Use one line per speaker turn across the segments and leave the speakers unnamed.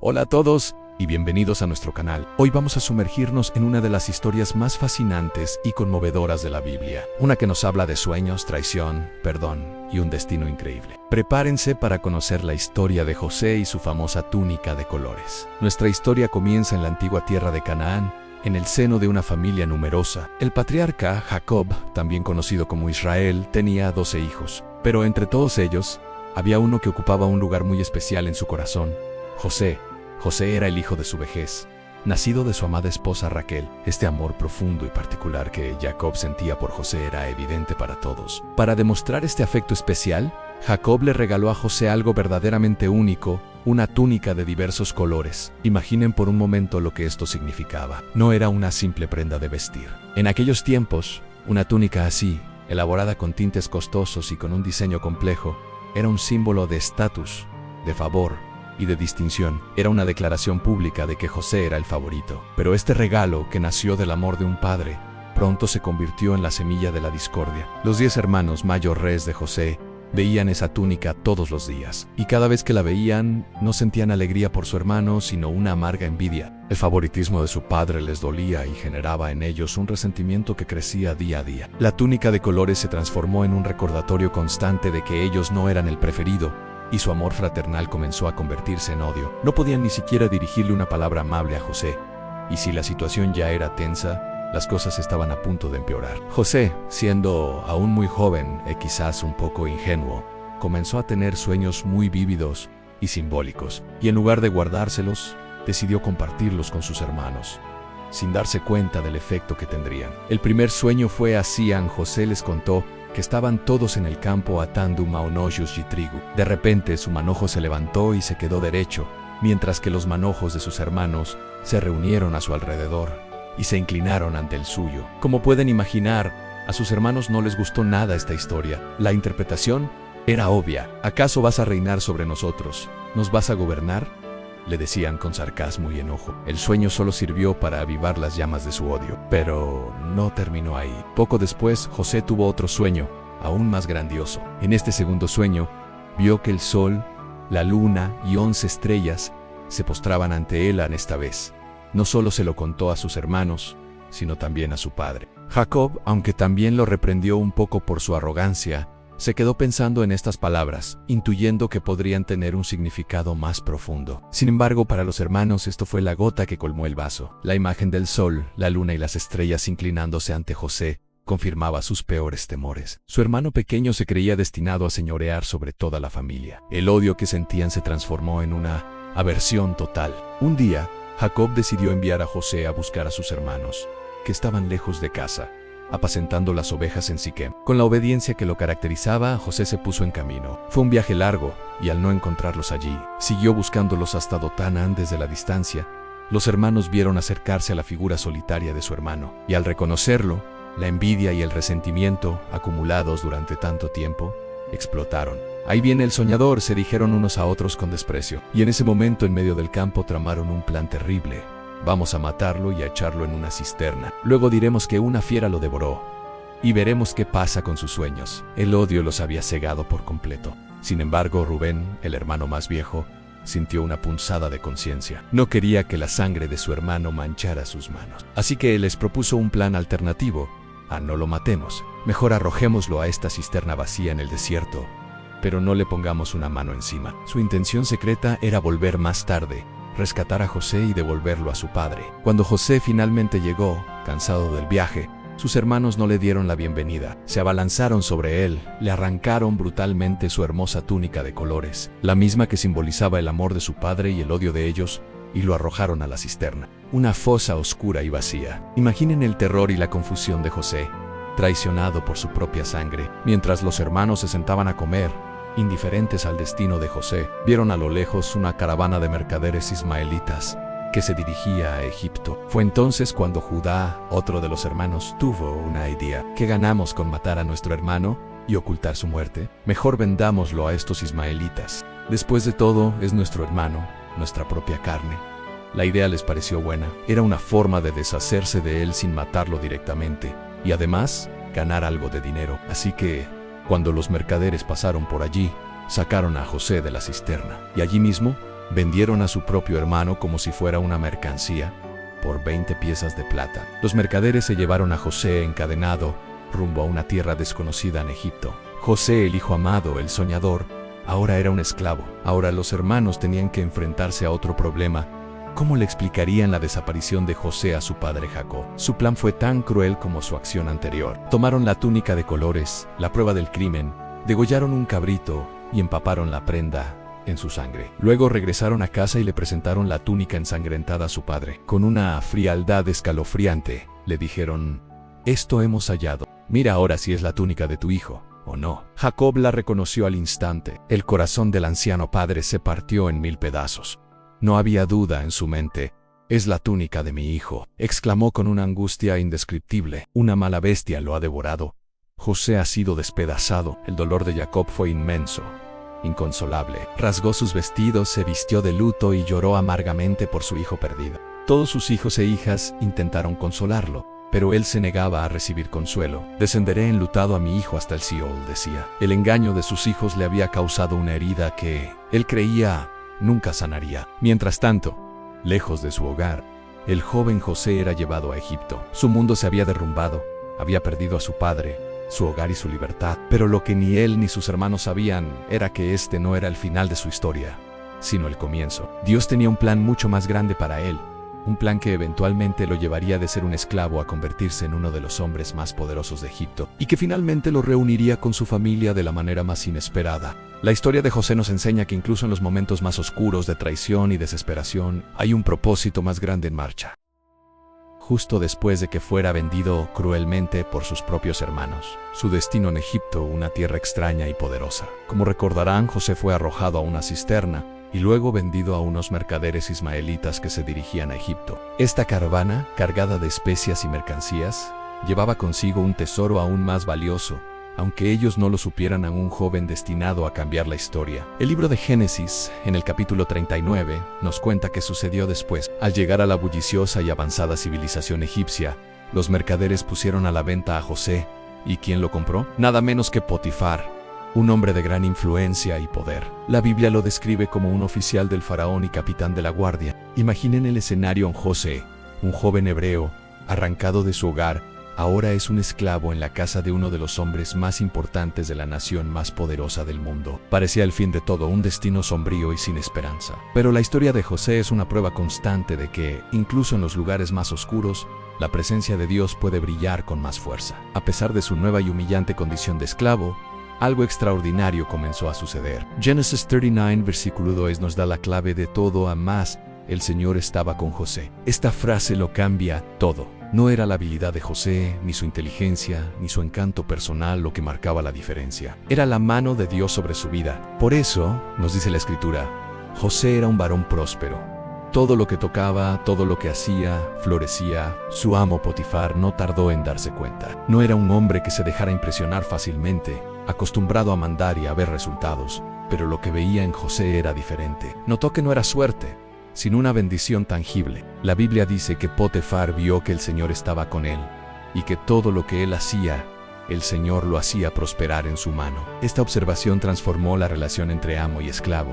Hola a todos y bienvenidos a nuestro canal. Hoy vamos a sumergirnos en una de las historias más fascinantes y conmovedoras de la Biblia. Una que nos habla de sueños, traición, perdón y un destino increíble. Prepárense para conocer la historia de José y su famosa túnica de colores. Nuestra historia comienza en la antigua tierra de Canaán, en el seno de una familia numerosa. El patriarca Jacob, también conocido como Israel, tenía 12 hijos, pero entre todos ellos había uno que ocupaba un lugar muy especial en su corazón: José. José era el hijo de su vejez, nacido de su amada esposa Raquel. Este amor profundo y particular que Jacob sentía por José era evidente para todos. Para demostrar este afecto especial, Jacob le regaló a José algo verdaderamente único: una túnica de diversos colores. Imaginen por un momento lo que esto significaba. No era una simple prenda de vestir. En aquellos tiempos, una túnica así, elaborada con tintes costosos y con un diseño complejo, era un símbolo de estatus, de favor y de distinción. Era una declaración pública de que José era el favorito. Pero este regalo, que nació del amor de un padre, pronto se convirtió en la semilla de la discordia. Los 10 hermanos mayores de José veían esa túnica todos los días, y cada vez que la veían, no sentían alegría por su hermano, sino una amarga envidia. El favoritismo de su padre les dolía y generaba en ellos un resentimiento que crecía día a día. La túnica de colores se transformó en un recordatorio constante de que ellos no eran el preferido, y su amor fraternal comenzó a convertirse en odio. No podían ni siquiera dirigirle una palabra amable a José, y si la situación ya era tensa, las cosas estaban a punto de empeorar. José, siendo aún muy joven y quizás un poco ingenuo, comenzó a tener sueños muy vívidos y simbólicos, y en lugar de guardárselos, decidió compartirlos con sus hermanos, sin darse cuenta del efecto que tendrían. El primer sueño fue así. José les contó que estaban todos en el campo atando maonojos y trigo. De repente su manojo se levantó y se quedó derecho, mientras que los manojos de sus hermanos se reunieron a su alrededor y se inclinaron ante el suyo. Como pueden imaginar, a sus hermanos no les gustó nada esta historia. La interpretación era obvia. ¿Acaso vas a reinar sobre nosotros? ¿Nos vas a gobernar?, le decían con sarcasmo y enojo. El sueño solo sirvió para avivar las llamas de su odio. Pero no terminó ahí. Poco después, José tuvo otro sueño, aún más grandioso. En este segundo sueño, vio que el sol, la luna y 11 estrellas se postraban ante él. Esta vez, no solo se lo contó a sus hermanos, sino también a su padre. Jacob, aunque también lo reprendió un poco por su arrogancia, se quedó pensando en estas palabras, intuyendo que podrían tener un significado más profundo. Sin embargo, para los hermanos esto fue la gota que colmó el vaso. La imagen del sol, la luna y las estrellas inclinándose ante José confirmaba sus peores temores. Su hermano pequeño se creía destinado a señorear sobre toda la familia. El odio que sentían se transformó en una aversión total. Un día, Jacob decidió enviar a José a buscar a sus hermanos, que estaban lejos de casa, apacentando las ovejas en Siquem. Con la obediencia que lo caracterizaba, José se puso en camino. Fue un viaje largo, y al no encontrarlos allí, siguió buscándolos hasta Dotán. Desde la distancia, los hermanos vieron acercarse a la figura solitaria de su hermano, y al reconocerlo, la envidia y el resentimiento, acumulados durante tanto tiempo, explotaron. «Ahí viene el soñador», se dijeron unos a otros con desprecio, y en ese momento en medio del campo tramaron un plan terrible. «Vamos a matarlo y a echarlo en una cisterna. Luego diremos que una fiera lo devoró, y veremos qué pasa con sus sueños». El odio los había cegado por completo. Sin embargo, Rubén, el hermano más viejo, sintió una punzada de conciencia. No quería que la sangre de su hermano manchara sus manos. Así que les propuso un plan alternativo. «No lo matemos. Mejor arrojémoslo a esta cisterna vacía en el desierto, pero no le pongamos una mano encima». Su intención secreta era volver más tarde, rescatar a José y devolverlo a su padre. Cuando José finalmente llegó, cansado del viaje, sus hermanos no le dieron la bienvenida. Se abalanzaron sobre él, le arrancaron brutalmente su hermosa túnica de colores, la misma que simbolizaba el amor de su padre y el odio de ellos, y lo arrojaron a la cisterna, una fosa oscura y vacía. Imaginen el terror y la confusión de José, traicionado por su propia sangre. Mientras los hermanos se sentaban a comer, indiferentes al destino de José, vieron a lo lejos una caravana de mercaderes ismaelitas que se dirigía a Egipto. Fue entonces cuando Judá, otro de los hermanos, tuvo una idea. ¿Qué ganamos con matar a nuestro hermano y ocultar su muerte? Mejor vendámoslo a estos ismaelitas. Después de todo, es nuestro hermano, nuestra propia carne. La idea les pareció buena. Era una forma de deshacerse de él sin matarlo directamente, y además ganar algo de dinero. Así que, cuando los mercaderes pasaron por allí, sacaron a José de la cisterna, y allí mismo Vendieron a su propio hermano como si fuera una mercancía, por 20 piezas de plata. Los mercaderes se llevaron a José encadenado rumbo a una tierra desconocida en Egipto. José, el hijo amado, el soñador, ahora era un esclavo. Ahora los hermanos tenían que enfrentarse a otro problema. ¿Cómo le explicarían la desaparición de José a su padre Jacob? Su plan fue tan cruel como su acción anterior. Tomaron la túnica de colores, la prueba del crimen, degollaron un cabrito y empaparon la prenda en su sangre. Luego regresaron a casa y le presentaron la túnica ensangrentada a su padre. Con una frialdad escalofriante, le dijeron: «Esto hemos hallado. Mira ahora si es la túnica de tu hijo o no». Jacob la reconoció al instante. El corazón del anciano padre se partió en 1000 pedazos. No había duda en su mente. «Es la túnica de mi hijo», exclamó con una angustia indescriptible. «Una mala bestia lo ha devorado. José ha sido despedazado». El dolor de Jacob fue inmenso, inconsolable. Rasgó sus vestidos, se vistió de luto y lloró amargamente por su hijo perdido. Todos sus hijos e hijas intentaron consolarlo, pero él se negaba a recibir consuelo. «Descenderé enlutado a mi hijo hasta el Seol», decía. El engaño de sus hijos le había causado una herida que él creía nunca sanaría. Mientras tanto, lejos de su hogar, el joven José era llevado a Egipto. Su mundo se había derrumbado, había perdido a su padre, su hogar y su libertad. Pero lo que ni él ni sus hermanos sabían era que este no era el final de su historia, sino el comienzo. Dios tenía un plan mucho más grande para él. Un plan que eventualmente lo llevaría de ser un esclavo a convertirse en uno de los hombres más poderosos de Egipto, y que finalmente lo reuniría con su familia de la manera más inesperada. La historia de José nos enseña que incluso en los momentos más oscuros de traición y desesperación, hay un propósito más grande en marcha. Justo después de que fuera vendido cruelmente por sus propios hermanos, su destino en Egipto, una tierra extraña y poderosa. Como recordarán, José fue arrojado a una cisterna y luego vendido a unos mercaderes ismaelitas que se dirigían a Egipto. Esta caravana, cargada de especias y mercancías, llevaba consigo un tesoro aún más valioso, aunque ellos no lo supieran, a un joven destinado a cambiar la historia. El libro de Génesis, en el capítulo 39, nos cuenta qué sucedió después. Al llegar a la bulliciosa y avanzada civilización egipcia, los mercaderes pusieron a la venta a José. ¿Y quién lo compró? Nada menos que Potifar, un hombre de gran influencia y poder. La Biblia lo describe como un oficial del faraón y capitán de la guardia. Imaginen el escenario en José, un joven hebreo, arrancado de su hogar, ahora es un esclavo en la casa de uno de los hombres más importantes de la nación más poderosa del mundo. Parecía el fin de todo, un destino sombrío y sin esperanza. Pero la historia de José es una prueba constante de que, incluso en los lugares más oscuros, la presencia de Dios puede brillar con más fuerza. A pesar de su nueva y humillante condición de esclavo, algo extraordinario comenzó a suceder. Génesis 39, versículo 2 nos da la clave de todo. Además, el Señor estaba con José. Esta frase lo cambia todo. No era la habilidad de José, ni su inteligencia, ni su encanto personal lo que marcaba la diferencia. Era la mano de Dios sobre su vida. Por eso, nos dice la Escritura, José era un varón próspero. Todo lo que tocaba, todo lo que hacía, florecía. Su amo Potifar no tardó en darse cuenta. No era un hombre que se dejara impresionar fácilmente, acostumbrado a mandar y a ver resultados, pero lo que veía en José era diferente. Notó que no era suerte, sino una bendición tangible. La Biblia dice que Potifar vio que el Señor estaba con él, y que todo lo que él hacía, el Señor lo hacía prosperar en su mano. Esta observación transformó la relación entre amo y esclavo.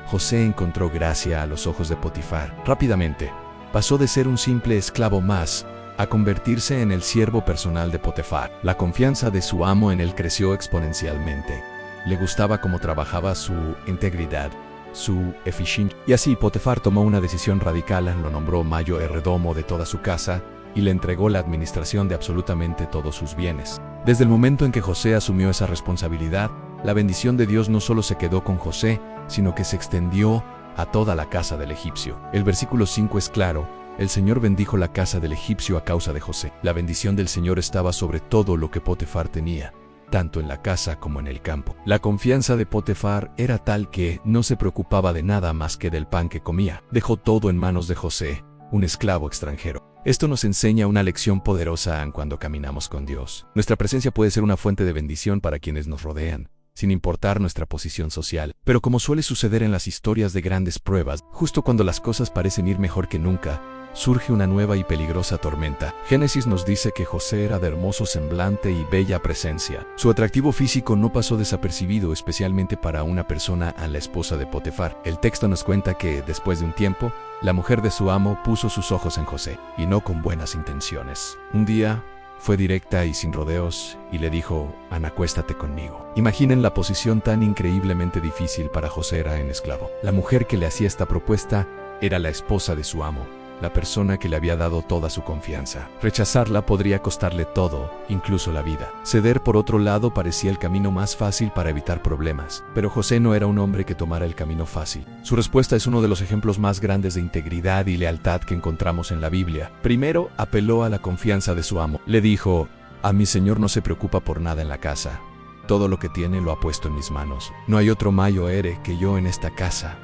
José encontró gracia a los ojos de Potifar. Rápidamente, pasó de ser un simple esclavo más a convertirse en el siervo personal de Potifar. La confianza de su amo en él creció exponencialmente. Le gustaba cómo trabajaba, su integridad, su eficiencia. Y así Potifar tomó una decisión radical, lo nombró mayordomo de toda su casa y le entregó la administración de absolutamente todos sus bienes. Desde el momento en que José asumió esa responsabilidad, la bendición de Dios no solo se quedó con José, sino que se extendió a toda la casa del egipcio. El versículo 5 es claro: el Señor bendijo la casa del egipcio a causa de José. La bendición del Señor estaba sobre todo lo que Potifar tenía, tanto en la casa como en el campo. La confianza de Potifar era tal que no se preocupaba de nada más que del pan que comía. Dejó todo en manos de José, un esclavo extranjero. Esto nos enseña una lección poderosa cuando caminamos con Dios. Nuestra presencia puede ser una fuente de bendición para quienes nos rodean, sin importar nuestra posición social. Pero como suele suceder en las historias de grandes pruebas, justo cuando las cosas parecen ir mejor que nunca, surge una nueva y peligrosa tormenta. Génesis nos dice que José era de hermoso semblante y bella presencia. Su atractivo físico no pasó desapercibido, especialmente para una persona a la esposa de Potifar. El texto nos cuenta que, después de un tiempo, la mujer de su amo puso sus ojos en José, y no con buenas intenciones. Un día, fue directa y sin rodeos, y le dijo: acuéstate conmigo. Imaginen la posición tan increíblemente difícil para José era en esclavo. La mujer que le hacía esta propuesta era la esposa de su amo, la persona que le había dado toda su confianza. Rechazarla podría costarle todo, incluso la vida. Ceder, por otro lado, parecía el camino más fácil para evitar problemas. Pero José no era un hombre que tomara el camino fácil. Su respuesta es uno de los ejemplos más grandes de integridad y lealtad que encontramos en la Biblia. Primero, apeló a la confianza de su amo. Le dijo: a mi señor no se preocupa por nada en la casa. Todo lo que tiene lo ha puesto en mis manos. No hay otro mayo ere que yo en esta casa,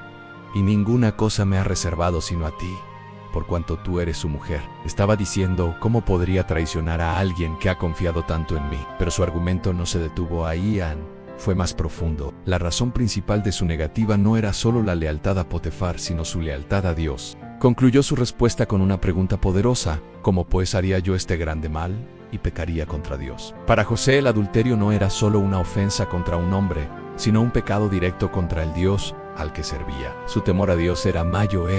y ninguna cosa me ha reservado sino a ti, por cuanto tú eres su mujer. Estaba diciendo cómo podría traicionar a alguien que ha confiado tanto en mí. Pero su argumento no se detuvo ahí, fue más profundo. La razón principal de su negativa no era solo la lealtad a Potifar, sino su lealtad a Dios. Concluyó su respuesta con una pregunta poderosa: ¿cómo pues haría yo este grande mal? Y pecaría contra Dios. Para José, el adulterio no era solo una ofensa contra un hombre, sino un pecado directo contra el Dios al que servía. Su temor a Dios era mayor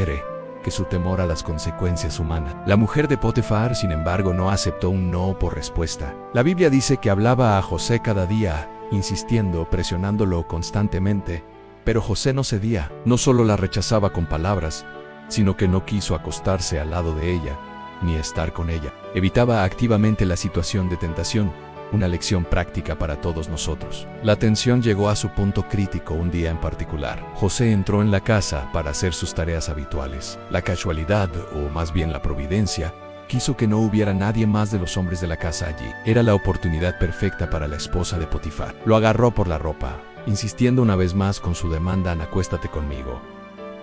que su temor a las consecuencias humanas. La mujer de Potifar, sin embargo, no aceptó un no por respuesta. La Biblia dice que hablaba a José cada día, insistiendo, presionándolo constantemente, pero José no cedía. No solo la rechazaba con palabras, sino que no quiso acostarse al lado de ella, ni estar con ella. Evitaba activamente la situación de tentación, una lección práctica para todos nosotros. La tensión llegó a su punto crítico un día en particular. José entró en la casa para hacer sus tareas habituales. La casualidad, o más bien la providencia, quiso que no hubiera nadie más de los hombres de la casa allí. Era la oportunidad perfecta para la esposa de Potifar. Lo agarró por la ropa, insistiendo una vez más con su demanda: acuéstate conmigo.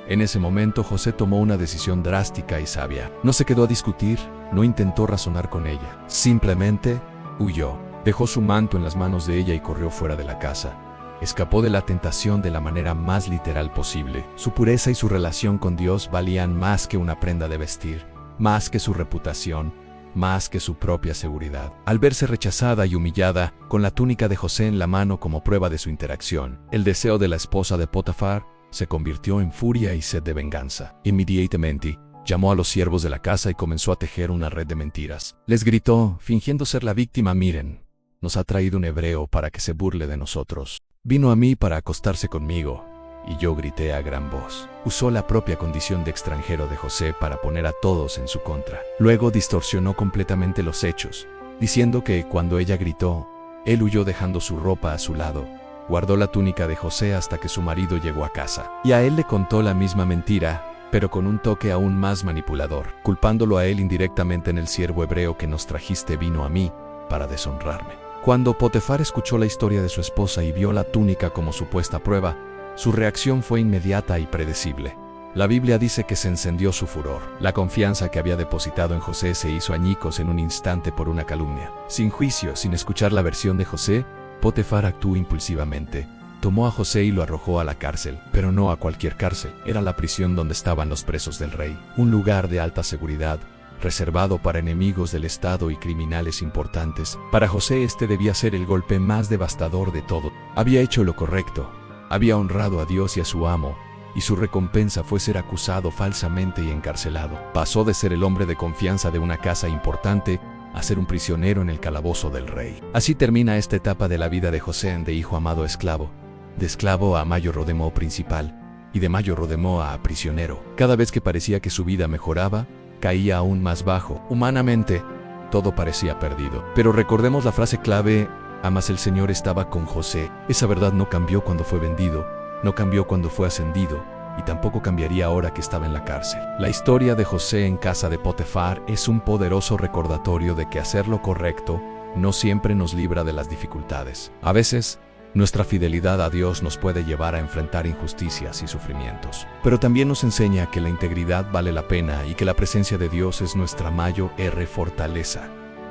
En ese momento José tomó una decisión drástica y sabia. No se quedó a discutir, no intentó razonar con ella. Simplemente huyó. Dejó su manto en las manos de ella y corrió fuera de la casa. Escapó de la tentación de la manera más literal posible. Su pureza y su relación con Dios valían más que una prenda de vestir, más que su reputación, más que su propia seguridad. Al verse rechazada y humillada, con la túnica de José en la mano como prueba de su interacción, el deseo de la esposa de Potifar se convirtió en furia y sed de venganza. Inmediatamente, llamó a los siervos de la casa y comenzó a tejer una red de mentiras. Les gritó, fingiendo ser la víctima: miren, nos ha traído un hebreo para que se burle de nosotros. Vino a mí para acostarse conmigo, y yo grité a gran voz. Usó la propia condición de extranjero de José para poner a todos en su contra. Luego distorsionó completamente los hechos, diciendo que cuando ella gritó, él huyó dejando su ropa a su lado. Guardó la túnica de José hasta que su marido llegó a casa. Y a él le contó la misma mentira, pero con un toque aún más manipulador, culpándolo a él indirectamente: en el siervo hebreo que nos trajiste vino a mí para deshonrarme. Cuando Potifar escuchó la historia de su esposa y vio la túnica como supuesta prueba, su reacción fue inmediata y predecible. La Biblia dice que se encendió su furor. La confianza que había depositado en José se hizo añicos en un instante por una calumnia. Sin juicio, sin escuchar la versión de José, Potifar actuó impulsivamente. Tomó a José y lo arrojó a la cárcel, pero no a cualquier cárcel. Era la prisión donde estaban los presos del rey, un lugar de alta seguridad, reservado para enemigos del Estado y criminales importantes. Para José este debía ser el golpe más devastador de todo. Había hecho lo correcto, había honrado a Dios y a su amo, y su recompensa fue ser acusado falsamente y encarcelado. Pasó de ser el hombre de confianza de una casa importante a ser un prisionero en el calabozo del rey. Así termina esta etapa de la vida de José, de hijo amado a esclavo, de esclavo a mayordomo principal, y de mayordomo a prisionero. Cada vez que parecía que su vida mejoraba, caía aún más bajo. Humanamente, todo parecía perdido. Pero recordemos la frase clave: mas el Señor estaba con José. Esa verdad no cambió cuando fue vendido, no cambió cuando fue ascendido, y tampoco cambiaría ahora que estaba en la cárcel. La historia de José en casa de Potifar es un poderoso recordatorio de que hacer lo correcto no siempre nos libra de las dificultades. A veces, nuestra fidelidad a Dios nos puede llevar a enfrentar injusticias y sufrimientos. Pero también nos enseña que la integridad vale la pena y que la presencia de Dios es nuestra mayor fortaleza,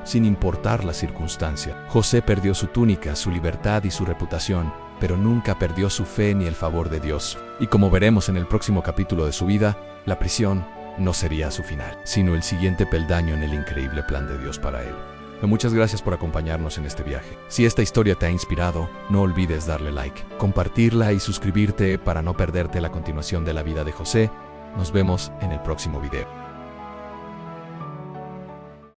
sin importar la circunstancia. José perdió su túnica, su libertad y su reputación, pero nunca perdió su fe ni el favor de Dios. Y como veremos en el próximo capítulo de su vida, la prisión, no sería su final, sino el siguiente peldaño en el increíble plan de Dios para él. Muchas gracias por acompañarnos en este viaje. Si esta historia te ha inspirado, no olvides darle like, compartirla y suscribirte para no perderte la continuación de la vida de José. Nos vemos en el próximo video.